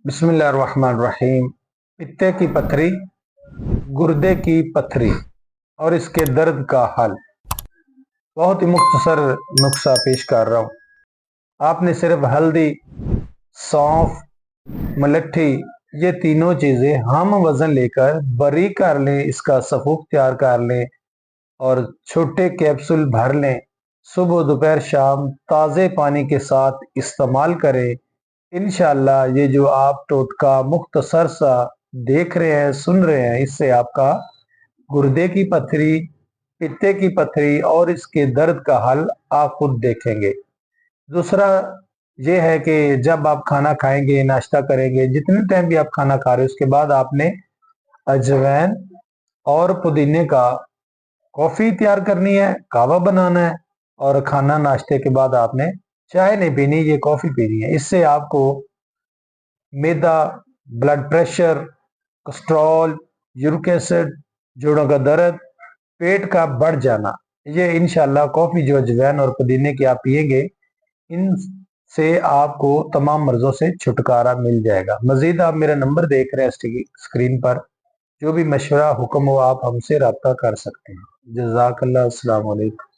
बिस्मिल्लाहिर्रहमानिर्रहीम। पित्ते की पथरी, गुर्दे की पथरी और इसके दर्द का हल। बहुत ही मुख्तसर नुस्खा पेश कर रहा हूँ। आपने सिर्फ हल्दी, सौंफ, मलट्ठी, ये तीनों चीजें हम वजन लेकर बारीक कर लें, इसका सफूक तैयार कर लें और छोटे कैप्सूल भर लें। सुबह दोपहर शाम ताज़े पानी के साथ इस्तेमाल करें। इंशाल्लाह ये जो आप टोटका मुख्तसर सा देख रहे हैं, सुन रहे हैं, इससे आपका गुर्दे की पथरी, पित्ते की पथरी और इसके दर्द का हल आप खुद देखेंगे। दूसरा ये है कि जब आप खाना खाएंगे, नाश्ता करेंगे, जितने टाइम भी आप खाना खा रहे हो, उसके बाद आपने अजवैन और पुदीने का कॉफी तैयार करनी है, कहवा बनाना है और खाना नाश्ते के बाद आपने चाय नहीं पीनी, ये कॉफी पीनी है। इससे आपको मैदा, blood pressure, cholesterol, uric acid, जोड़ों का दर्द, पेट का बढ़ जाना, ये इंशाल्लाह कॉफी जो अजवैन और पुदीने की आप पिएंगे, इनसे आपको तमाम मर्जों से छुटकारा मिल जाएगा। मजीद आप मेरा नंबर देख रहे हैं स्क्रीन पर, जो भी मशवरा हुक्म हो आप हमसे रब्ता कर सकते हैं। जज़ाकल्लाह। अस्सलाम वालेकुम।